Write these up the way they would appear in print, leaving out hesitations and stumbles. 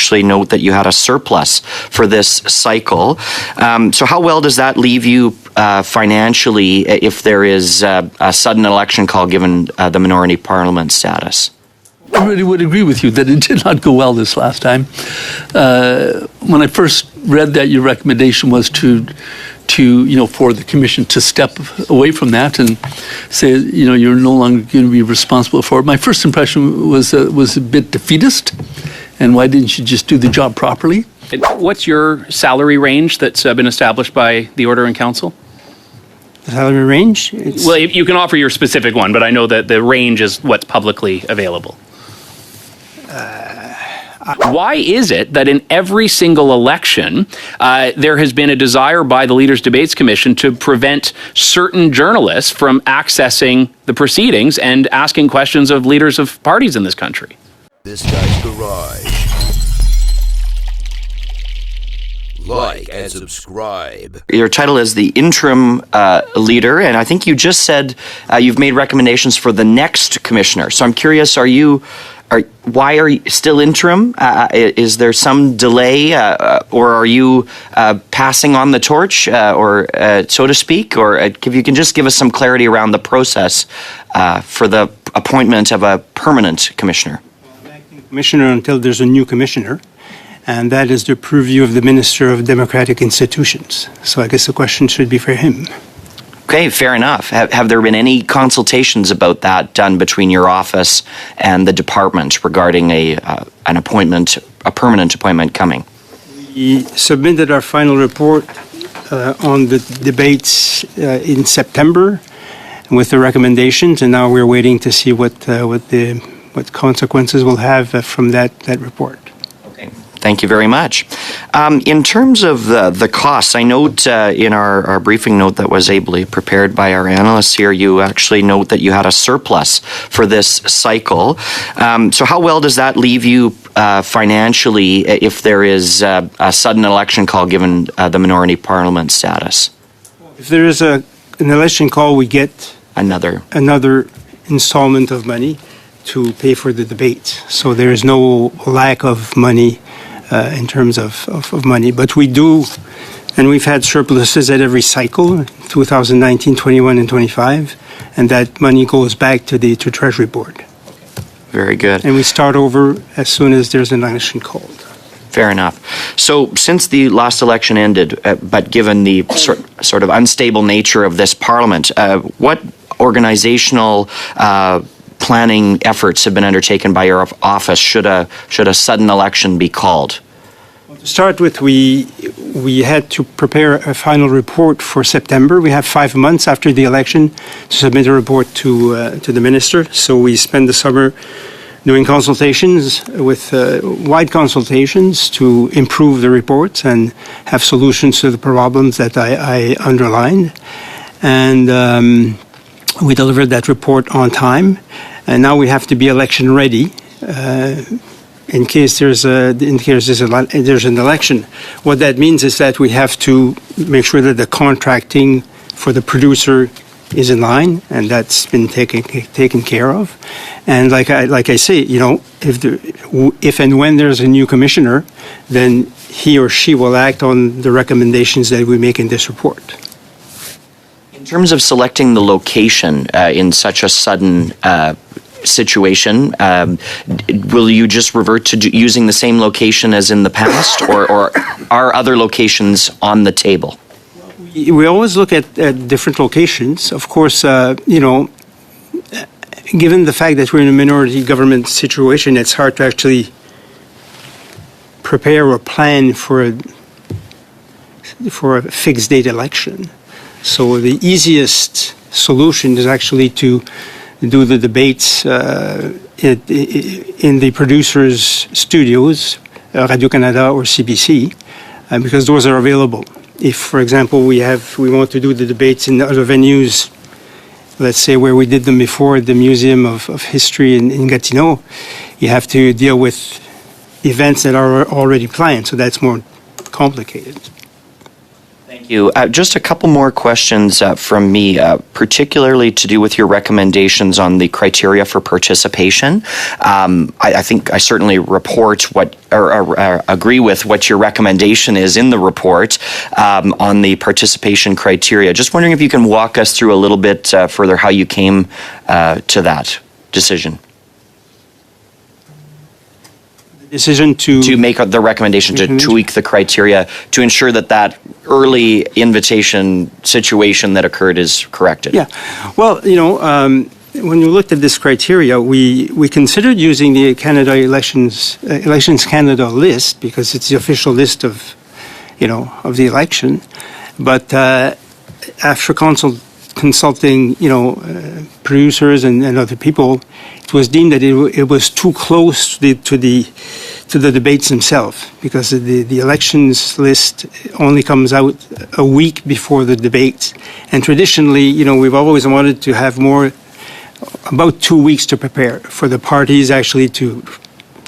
actually note that you had a surplus for this cycle. So how well does that leave you financially if there is a sudden election call given the minority parliament status? I really would agree with you that it did not go well this last time. When I first read that your recommendation was to for the commission to step away from that and say, you're no longer going to be responsible for it. My first impression was a bit defeatist. And why didn't you just do the job properly? What's your salary range that's been established by the Order in Council? The salary range? Well, you can offer your specific one, but I know that the range is what's publicly available. Why is it that in every single election, there has been a desire by the Leaders' Debates Commission to prevent certain journalists from accessing the proceedings and asking questions of leaders of parties in this country? This guy's garage. Like and subscribe. Your title is the interim leader, and I think you just said you've made recommendations for the next commissioner. So I'm curious, why are you still interim? Is there some delay, or are you passing on the torch, or so to speak? Or if you can just give us some clarity around the process for the appointment of a permanent commissioner. Acting commissioner until there's a new commissioner, and that is the purview of the Minister of Democratic Institutions. So I guess the question should be for him. Okay, fair enough. Have there been any consultations about that done between your office and the department regarding an appointment, a permanent appointment coming? We submitted our final report on the debates in September with the recommendations, and now we're waiting to see what consequences we'll have from that report. Thank you very much. In terms of the costs, I note in our briefing note that was ably prepared by our analysts here, you actually note that you had a surplus for this cycle. So how well does that leave you financially if there is a sudden election call given the minority parliament status? If there is an election call, we get another installment of money to pay for the debate. So there is no lack of money in terms of money. But we do, and we've had surpluses at every cycle, 2019, 21, and 25, and that money goes back to the Treasury Board. Very good. And we start over as soon as there's an election called. Fair enough. So since the last election ended, but given the sort of unstable nature of this parliament, what organizational planning efforts have been undertaken by your office should a sudden election be called? To start with, we had to prepare a final report for September. We have 5 months after the election to submit a report to the minister. So we spend the summer doing consultations with wide consultations to improve the reports and have solutions to the problems that I underlined. And we delivered that report on time. And now we have to be election ready in case there's an election. What that means is that we have to make sure that the contracting for the producer is in line, and that's been taken care of. And like I say, if and when there's a new commissioner, then he or she will act on the recommendations that we make in this report. In terms of selecting the location in such a sudden situation, will you just revert to using the same location as in the past, or are other locations on the table? We always look at different locations. Of course, given the fact that we're in a minority government situation, it's hard to actually prepare or plan for a fixed date election. So the easiest solution is actually to do the debates in the producers' studios, Radio-Canada or CBC, because those are available. If, for example, we want to do the debates in other venues, let's say where we did them before at the Museum of History in Gatineau, you have to deal with events that are already planned, so that's more complicated. Thank you. Just a couple more questions from me, particularly to do with your recommendations on the criteria for participation. I think I certainly agree with what your recommendation is in the report on the participation criteria. Just wondering if you can walk us through a little bit further how you came to that decision. Decision to make the recommendation to tweak the criteria to ensure that early invitation situation that occurred is corrected. Yeah. Well, when we looked at this criteria, we considered using the Canada Elections Canada list because it's the official list of the election. But after consulting, producers and other people, it was deemed that it was too close to the debates themselves because the elections list only comes out a week before the debates. And traditionally, we've always wanted to have about 2 weeks to prepare for the parties actually to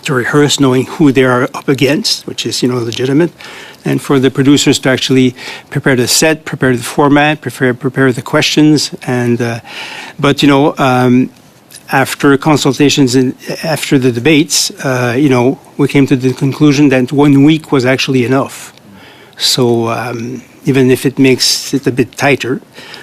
rehearse knowing who they are up against, which is, legitimate, and for the producers to actually prepare the set, prepare the format, prepare the questions. And after consultations and after the debates, we came to the conclusion that 1 week was actually enough. So even if it makes it a bit tighter.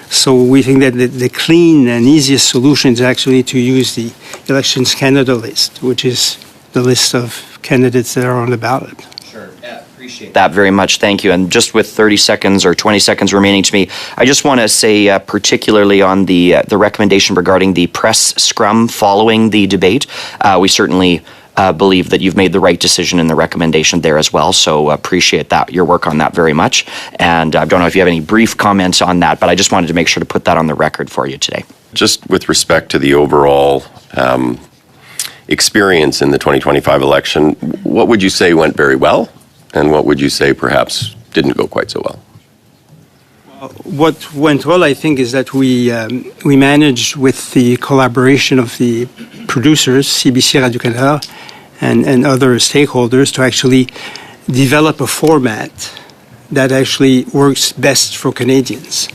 So we think that the clean and easiest solution is actually to use the Elections Canada list, which is the list of candidates that are on the ballot. Sure. Yeah, appreciate that very much. Thank you. And just with 30 seconds or 20 seconds remaining to me, I just want to say particularly on the recommendation regarding the press scrum following the debate, we certainly believe that you've made the right decision in the recommendation there as well. So appreciate that, your work on that very much. And I don't know if you have any brief comments on that, but I just wanted to make sure to put that on the record for you today. Just with respect to the overall experience in the 2025 election, what would you say went very well, and what would you say perhaps didn't go quite so well? What went well, I think, is that we managed, with the collaboration of the producers, CBC, Radio-Canada, and other stakeholders, to actually develop a format that actually works best for Canadians.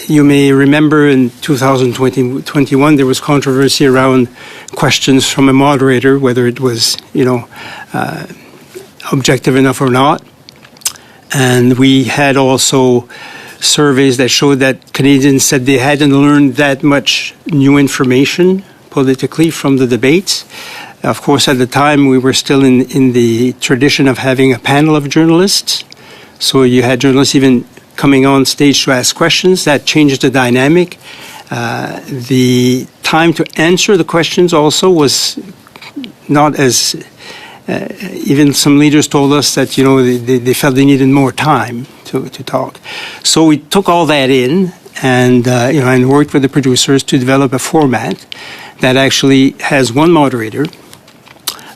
You may remember in 2021 there was controversy around questions from a moderator, whether it was objective enough or not. And we had also surveys that showed that Canadians said they hadn't learned that much new information politically from the debates. Of course, at the time, we were still in the tradition of having a panel of journalists. So you had journalists even coming on stage to ask questions. That changed the dynamic. The time to answer the questions also was not as... even some leaders told us that, they felt they needed more time to talk. So we took all that in and worked with the producers to develop a format that actually has one moderator,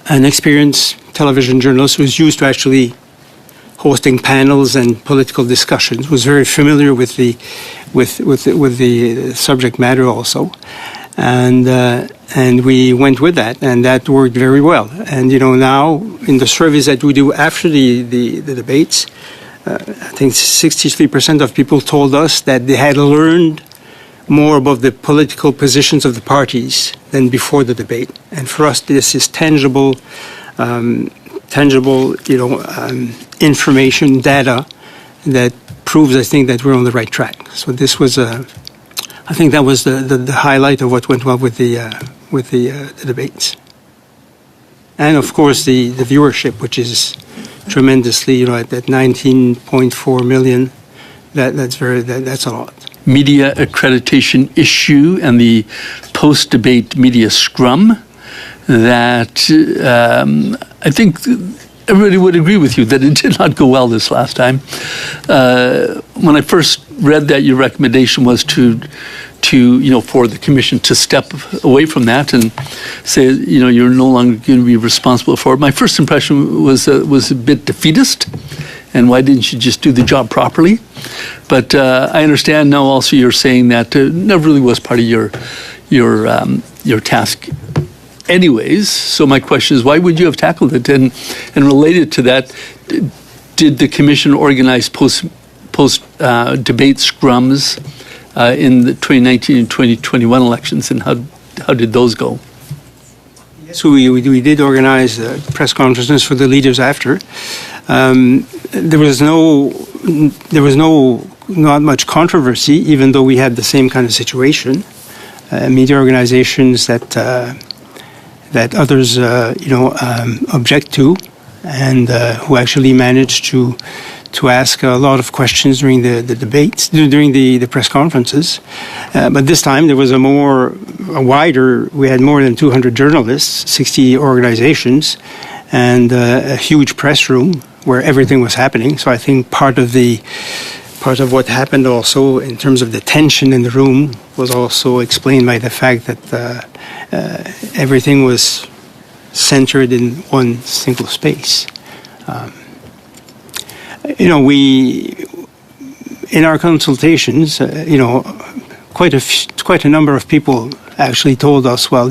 an experienced television journalist who's used to actually hosting panels and political discussions, was very familiar with the subject matter also. And we went with that, and that worked very well. And, now in the surveys that we do after the debates, I think 63% of people told us that they had learned more about the political positions of the parties than before the debate. And for us, this is tangible, information, data that proves, I think, that we're on the right track. So this was I think that was the highlight of what went well with the debates. And of course the viewership, which is tremendously, at 19.4 million, that's a lot. Media accreditation issue and the post-debate media scrum that I think everybody would agree with you that it did not go well this last time. When I first read that your recommendation was to for the commission to step away from that and say, you're no longer going to be responsible for it. My first impression was a bit defeatist, and why didn't you just do the job properly? But I understand now also you're saying that never really was part of your task anyways. So my question is, why would you have tackled it? And related to that, did the commission organize post-debate scrums in the 2019 and 2021 elections, and how did those go? Yes, we did organize press conferences for the leaders after. There was not much controversy, even though we had the same kind of situation. Media organizations that others object to, and who actually managed to ask a lot of questions during the debates, during the press conferences. But this time there was we had more than 200 journalists, 60 organizations, and a huge press room where everything was happening. So I think part of what happened also in terms of the tension in the room was also explained by the fact that everything was centered in one single space. In our consultations, quite a number of people actually told us, well,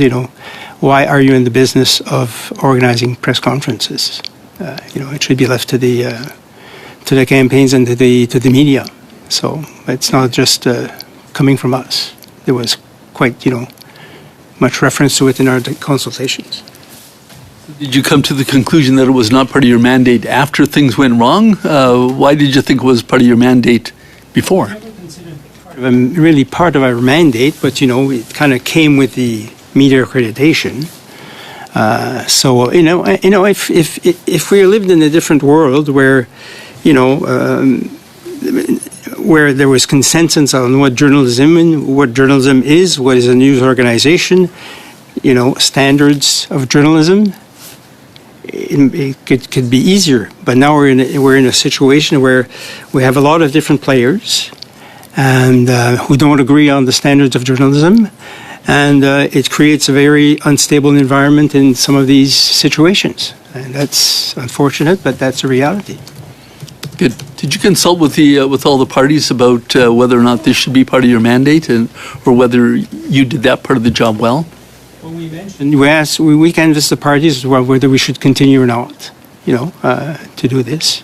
why are you in the business of organizing press conferences? It should be left to the campaigns and to the media. So it's not just coming from us. There was quite, much reference to it in our consultations. Did you come to the conclusion that it was not part of your mandate after things went wrong? Why did you think it was part of your mandate before? I never considered it really part of our mandate, but it kind of came with the media accreditation. So if we lived in a different world where where there was consensus on what journalism is, what is a news organization, standards of journalism, it could be easier. But now we're in a situation where we have a lot of different players and who don't agree on the standards of journalism, and it creates a very unstable environment in some of these situations. And that's unfortunate, but that's a reality. Good. Did you consult with all the parties about whether or not this should be part of your mandate, or whether you did that part of the job well? Well, we canvassed the parties as well whether we should continue or not, to do this.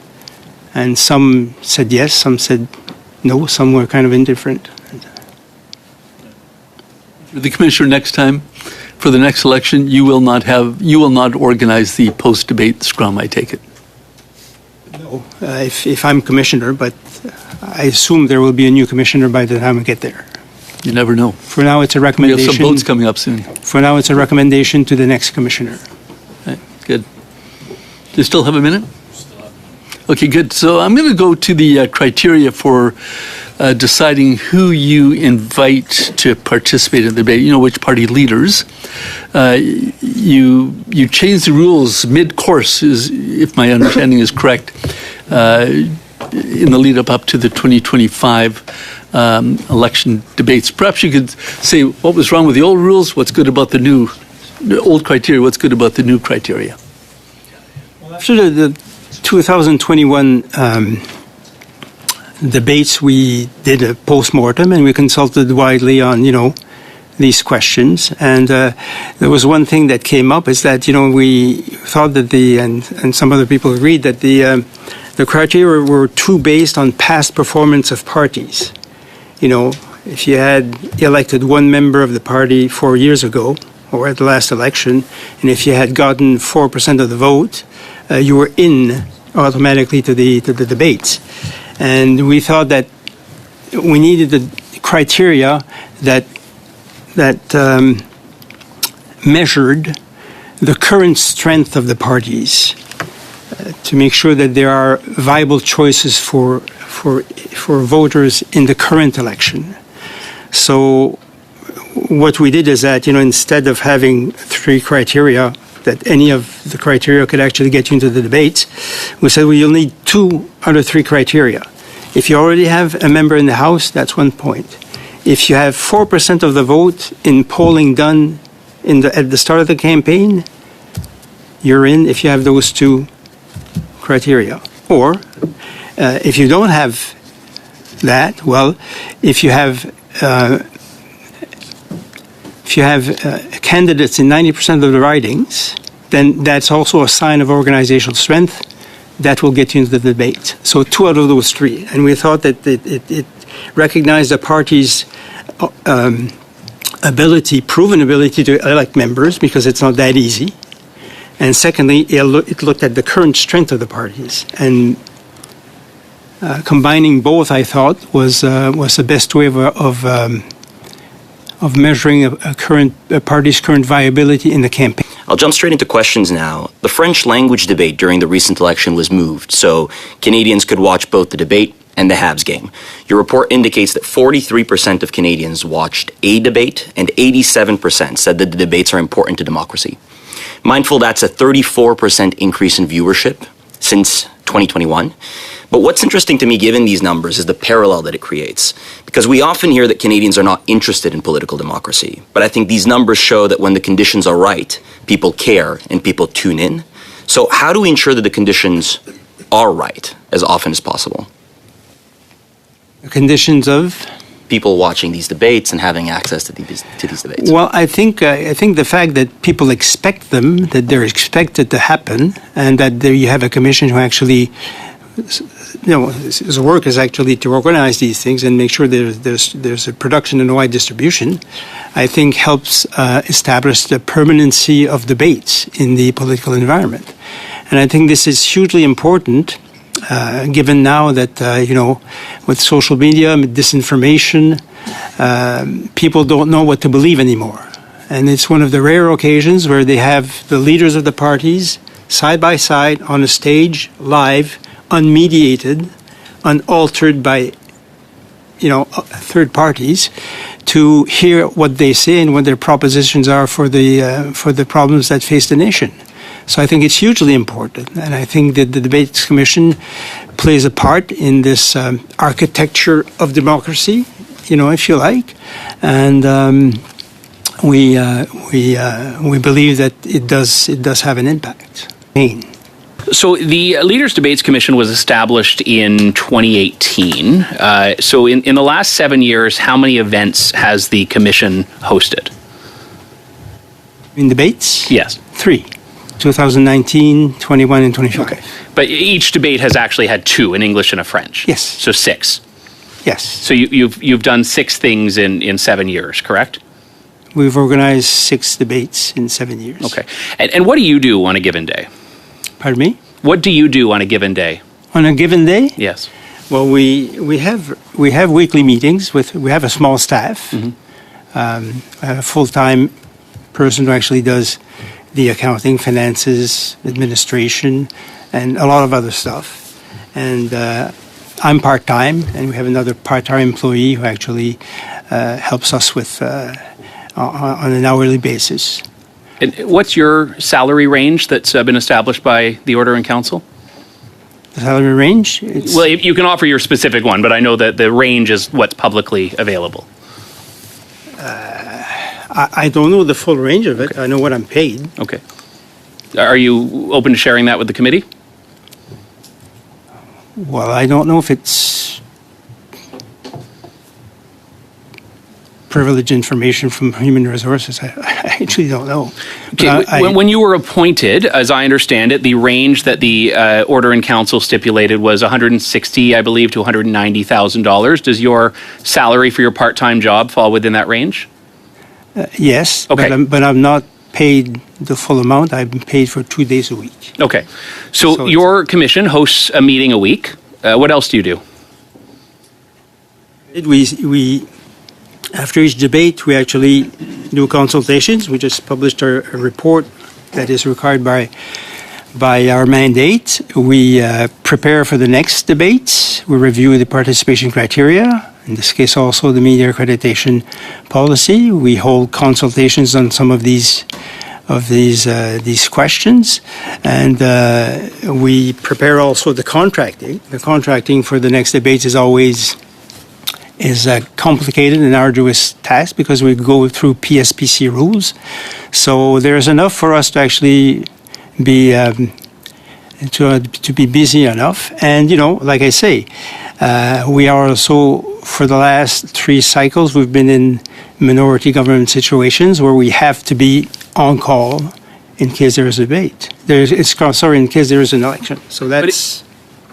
And some said yes, some said no, some were kind of indifferent. The commissioner, next time, for the next election, you will not organize the post-debate scrum, I take it. No, if I'm commissioner, but I assume there will be a new commissioner by the time we get there. You never know. For now, it's a recommendation. We have some votes coming up soon. For now, it's a recommendation to the next commissioner. Right, good. Do you still have a minute? Okay, good. So I'm going to go to the criteria for deciding who you invite to participate in the debate, which party leaders. You changed the rules mid-course, if my understanding is correct, in the lead up to the 2025 election debates. Perhaps you could say what was wrong with the old rules, what's good about the old criteria, what's good about the new criteria. Well, after the 2021 debates, we did a post-mortem and we consulted widely on, these questions. And there was one thing that came up is that, we thought that and some other people agreed that the criteria were too based on past performance of parties. If you had elected one member of the party 4 years ago or at the last election, and if you had gotten 4% of the vote, you were in automatically to the debates. And we thought that we needed the criteria that measured the current strength of the parties to make sure that there are viable choices for voters in the current election. So what we did is that, instead of having 3 criteria, that any of the criteria could actually get you into the debates, we said, well, you'll need 2 out of 3 criteria. If you already have a member in the House, that's 1 point. If you have 4% of the vote in polling done at the start of the campaign, you're in if you have those 2 criteria. Or if you don't have that, well, if you have candidates in 90% of the ridings, then that's also a sign of organizational strength, that will get you into the debate. So 2 out of those 3. And we thought that it recognized the party's proven ability to elect members, because it's not that easy. And secondly, it looked at the current strength of the parties. And combining both, I thought, was the best way of measuring a party's current viability in the campaign. I'll jump straight into questions now. The French language debate during the recent election was moved, so Canadians could watch both the debate and the Habs game. Your report indicates that 43% of Canadians watched a debate and 87% said that the debates are important to democracy. Mindful that's a 34% increase in viewership since 2021. But what's interesting to me, given these numbers, is the parallel that it creates. Because we often hear that Canadians are not interested in political democracy. But I think these numbers show that when the conditions are right, people care and people tune in. So how do we ensure that the conditions are right as often as possible? The conditions of? People watching these debates and having access to these debates. Well, I think the fact that people expect them, that they're expected to happen, and that you have a commission who actually, his work is actually to organize these things and make sure there's a production and wide distribution, I think helps establish the permanency of debates in the political environment. And I think this is hugely important, given now that, with social media, disinformation, people don't know what to believe anymore. And it's one of the rare occasions where they have the leaders of the parties side by side on a stage, live, unmediated, unaltered by, third parties, to hear what they say and what their propositions are for the problems that face the nation. So I think it's hugely important, and I think that the Debates Commission plays a part in this architecture of democracy, if you like, and we believe that it does have an impact. So the Leaders Debates Commission was established in 2018. So in the last 7 years, how many events has the commission hosted? In debates? Yes. 3. 2019, 21, and 25. Okay. But each debate has actually had 2, an English and a French. Yes. So 6. Yes. So you've done 6 things in 7 years, correct? We've organized 6 debates in 7 years. Okay. And what do you do on a given day? Pardon me? What do you do on a given day? On a given day? Yes. Well, we have weekly meetings we have a small staff. Mm-hmm. I have a full-time person who actually does the accounting, finances, administration, and a lot of other stuff. And I'm part-time, and we have another part-time employee who actually helps us with on an hourly basis. And what's your salary range that's been established by the Order in Council? The salary range? Well, you can offer your specific one, but I know that the range is what's publicly available. I don't know the full range of it. Okay. I know what I'm paid. Okay. Are you open to sharing that with the committee? Well, I don't know if it's privileged information from Human Resources. I actually don't know. Okay. When you were appointed, as I understand it, the range that the Order in Council stipulated was $160,000, I believe, to $190,000. Does your salary for your part-time job fall within that range? Yes, okay. but I'm not paid the full amount. I'm paid for 2 days a week. Okay. So your commission hosts a meeting a week. What else do you do? We after each debate, we actually do consultations. We just published a report that is required by our mandate. We prepare for the next debates. We review the participation criteria. In this case, also the media accreditation policy. We hold consultations on some of these questions, and we prepare also the contracting. The contracting for the next debates is always a complicated and arduous task because we go through PSPC rules. So there's enough for us to actually be to be busy enough. And like I say, we are also, for the last 3 cycles, we've been in minority government situations where we have to be on call in case there is a debate. In case there is an election. So that's...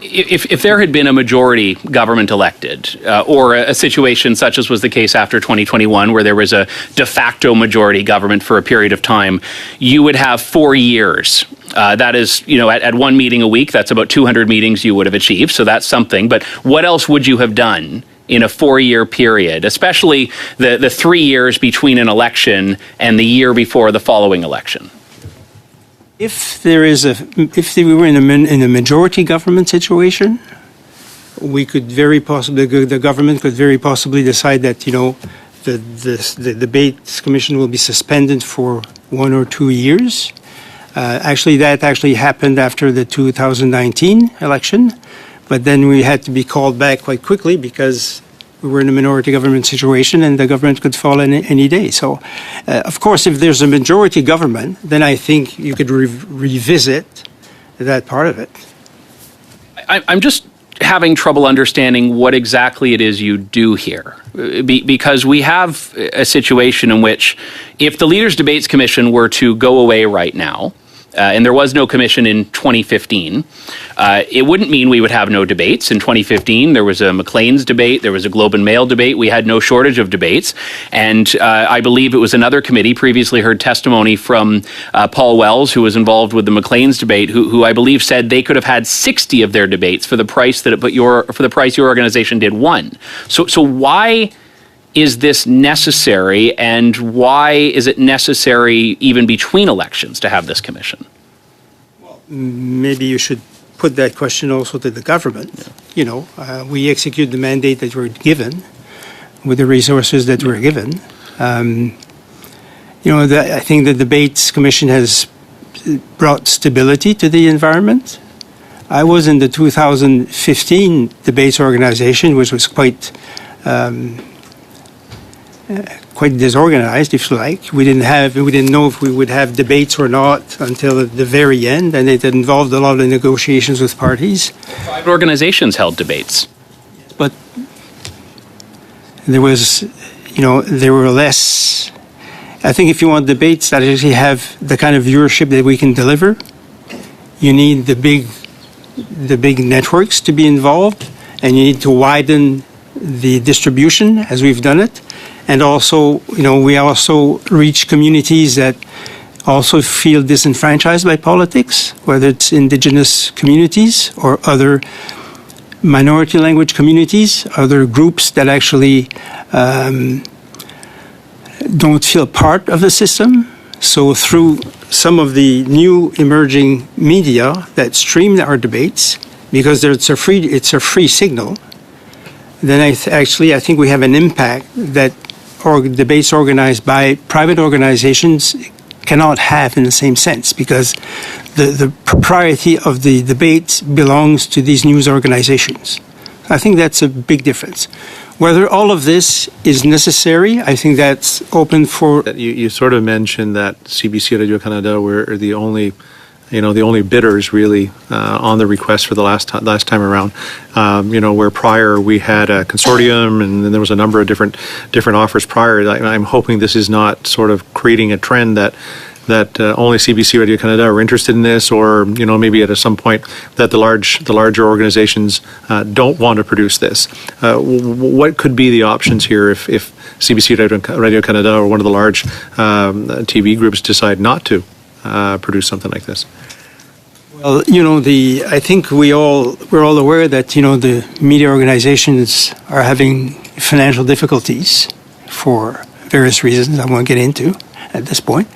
If there had been a majority government elected, or a situation such as was the case after 2021, where there was a de facto majority government for a period of time, you would have 4 years. That is, at one meeting a week, that's about 200 meetings you would have achieved. So that's something. But what else would you have done in a 4-year period, especially the 3 years between an election and the year before the following election? If we were in a majority government situation, we could the government could very possibly decide that the debates commission will be suspended for 1 or 2 years. That happened after the 2019 election, but then we had to be called back quite quickly because we were in a minority government situation and the government could fall any day. So, of course, if there's a majority government, then I think you could revisit that part of it. I'm just having trouble understanding what exactly it is you do here. Because we have a situation in which if the Leaders' Debates Commission were to go away right now, and there was no commission in 2015, it wouldn't mean we would have no debates. In 2015, there was a Maclean's debate, there was a Globe and Mail debate, we had no shortage of debates, and I believe it was another committee, previously heard testimony from Paul Wells, who was involved with the Maclean's debate, who I believe said they could have had 60 of their debates for the price that your organization did one. So why is this necessary, and why is it necessary even between elections to have this commission? Well, maybe you should put that question also to the government. Yeah. We execute the mandate that we're given with the resources that we're given. I think the Debates Commission has brought stability to the environment. I was in the 2015 debates organization, which was quite disorganized, if you like. We didn't know if we would have debates or not until the very end, and it involved a lot of negotiations with parties. Private organizations held debates. But there were less. I think if you want debates that actually have the kind of viewership that we can deliver, you need the big networks to be involved, and you need to widen the distribution as we've done it. And also, we also reach communities that also feel disenfranchised by politics, whether it's indigenous communities or other minority language communities, other groups that actually don't feel part of the system. So through some of the new emerging media that stream our debates, because it's a free signal, then I think we have an impact that debates organized by private organizations cannot have in the same sense, because the propriety of the debates belongs to these news organizations. I think that's a big difference. Whether all of this is necessary, I think that's open for... You sort of mentioned that CBC Radio-Canada were the only bidders really on the request for the last time around. Where prior we had a consortium and then there was a number of different offers prior. I'm hoping this is not sort of creating a trend that only CBC Radio-Canada are interested in this, or maybe at some point that the larger organizations don't want to produce this. What could be the options here if CBC Radio-Canada or one of the large TV groups decide not to produce something like this? Well, I think we're all aware that the media organizations are having financial difficulties for various reasons I won't get into at this point.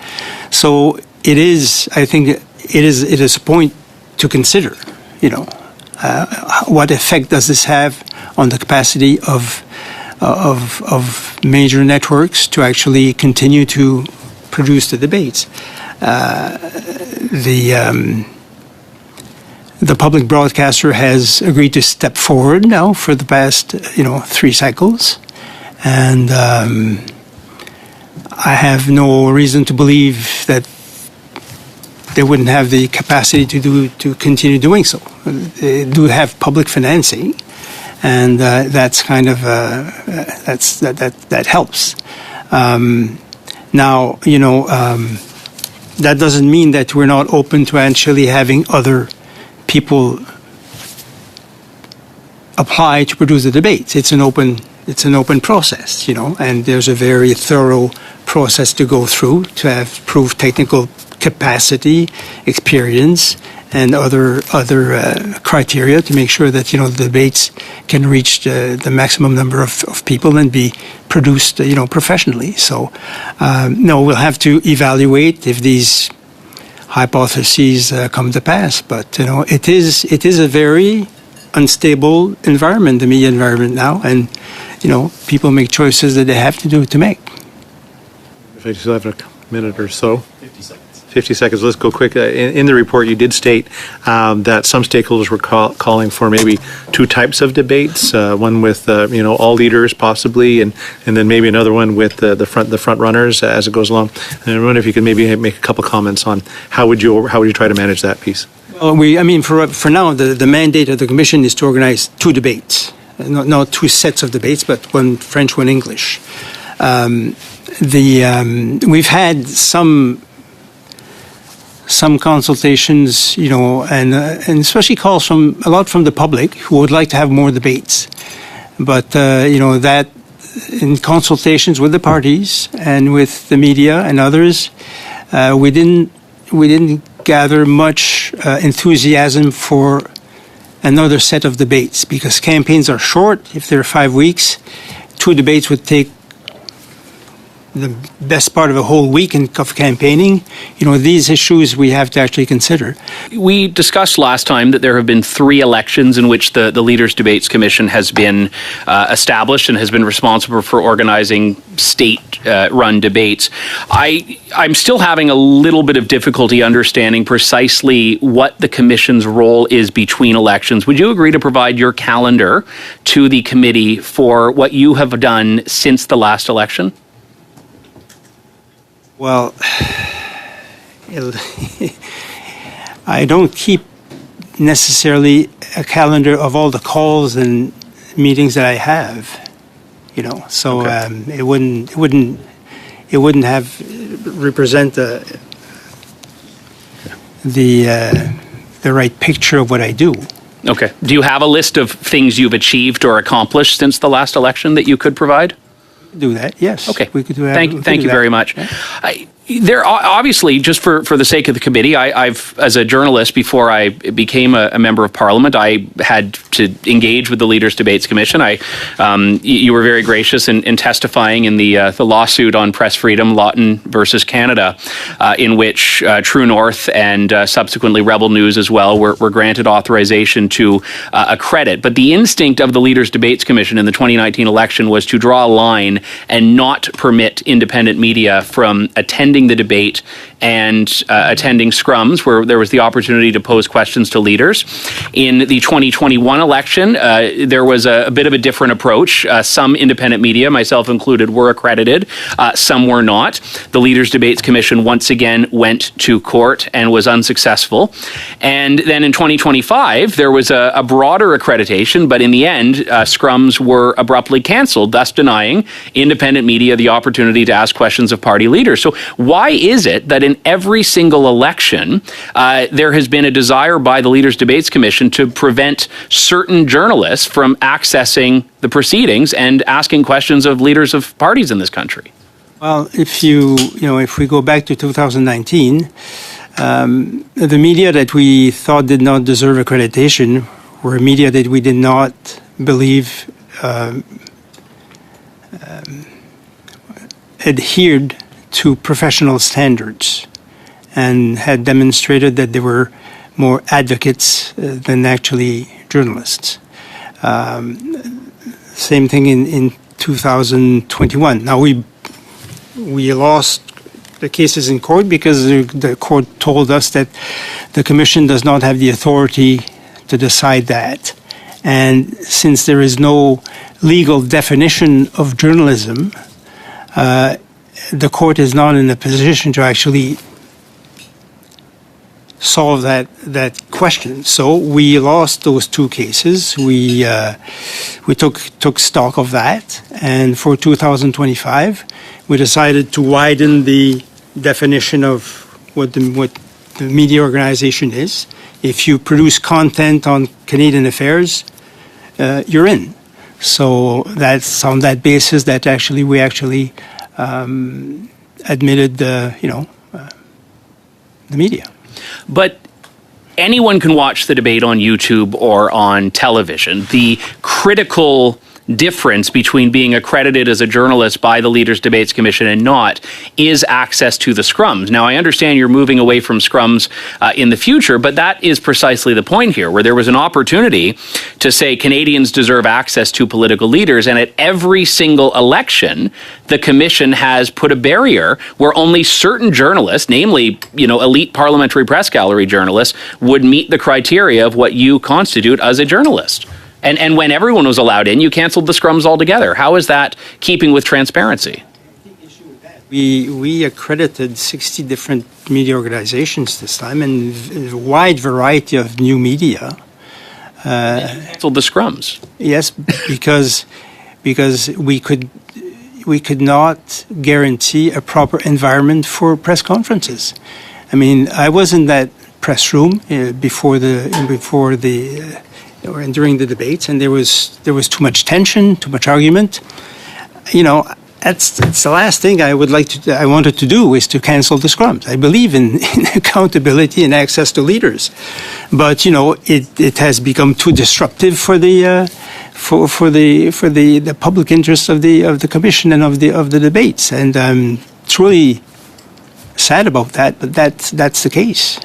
So I think it is a point to consider. What effect does this have on the capacity of major networks to actually continue to produce the debates? The public broadcaster has agreed to step forward now for the past 3 cycles, and I have no reason to believe that they wouldn't have the capacity to continue doing so. They do have public financing, and that's kind of that helps. Now that doesn't mean that we're not open to actually having other people apply to produce the debates. It's an open process, and there's a very thorough process to go through to have proved technical capacity, experience, and other criteria to make sure that the debates can reach the maximum number of people and be produced professionally. So no, we'll have to evaluate if these hypotheses come to pass. But it is a very unstable environment, the media environment now, and people make choices that they have to make. If I just have a minute or so. 50 seconds. Let's go quick. In the report, you did state that some stakeholders were calling for maybe two types of debates. One with all leaders possibly, and then maybe another one with the front runners as it goes along. And I wonder if you could maybe make a couple comments on how would you try to manage that piece. Well, for now, the mandate of the Commission is to organize two debates, not two sets of debates, but one French, one English. We've had some consultations, and especially calls from the public who would like to have more debates. But that in consultations with the parties and with the media and others, we didn't gather much enthusiasm for another set of debates because campaigns are short. If they're 5 weeks, two debates would take the best part of a whole week of campaigning. These issues we have to actually consider. We discussed last time that there have been 3 elections in which the Leaders' Debates Commission has been established and has been responsible for organizing state-run debates. I'm still having a little bit of difficulty understanding precisely what the Commission's role is between elections. Would you agree to provide your calendar to the committee for what you have done since the last election? Well, I don't keep necessarily a calendar of all the calls and meetings that I have, So okay. It wouldn't have represent the right picture of what I do. Okay. Do you have a list of things you've achieved or accomplished since the last election that you could provide? Do that, yes. Okay. We could do that. Thank you very much. Yeah. There obviously, just for the sake of the committee, I've as a journalist before I became a member of Parliament, I had to engage with the Leaders' Debates Commission. You were very gracious in testifying in the lawsuit on press freedom, Lawton versus Canada, in which True North and subsequently Rebel News as well were granted authorization to accredit. But the instinct of the Leaders' Debates Commission in the 2019 election was to draw a line and not permit independent media from attending the debate and attending scrums where there was the opportunity to pose questions to leaders. In the 2021 election, there was a bit of a different approach. Some independent media, myself included, were accredited. Some were not. The Leaders' Debates Commission once again went to court and was unsuccessful. And then in 2025, there was a broader accreditation, but in the end, scrums were abruptly canceled, thus denying independent media the opportunity to ask questions of party leaders. So why is it that in every single election, there has been a desire by the Leaders' Debates Commission to prevent certain journalists from accessing the proceedings and asking questions of leaders of parties in this country? Well, if we go back to 2019, the media that we thought did not deserve accreditation were media that we did not believe adhered to professional standards and had demonstrated that they were more advocates than actually journalists. Same thing in 2021. Now we lost the cases in court because the court told us that the Commission does not have the authority to decide that. And since there is no legal definition of journalism, the court is not in a position to actually solve that question. So we lost those two cases. We took stock of that, and for 2025, we decided to widen the definition of what the media organization is. If you produce content on Canadian affairs, you're in. So that's on that basis that we actually admitted the media. But anyone can watch the debate on YouTube or on television. The critical difference between being accredited as a journalist by the Leaders Debates Commission and not is access to the scrums. Now, I understand you're moving away from scrums in the future, but that is precisely the point here, where there was an opportunity to say Canadians deserve access to political leaders, and at every single election, the Commission has put a barrier where only certain journalists, namely, elite parliamentary press gallery journalists, would meet the criteria of what you constitute as a journalist. And when everyone was allowed in, you canceled the scrums altogether. How is that keeping with transparency? We accredited 60 different media organizations this time and a wide variety of new media. Canceled the scrums. Yes, because we could not guarantee a proper environment for press conferences. I mean, I was in that press room and during the debates, and there was too much tension, too much argument. That's the last thing I wanted to do is to cancel the scrums. I believe in accountability and access to leaders, but it has become too disruptive for the public interest of the commission and of the debates, and I'm truly sad about that. But that's the case.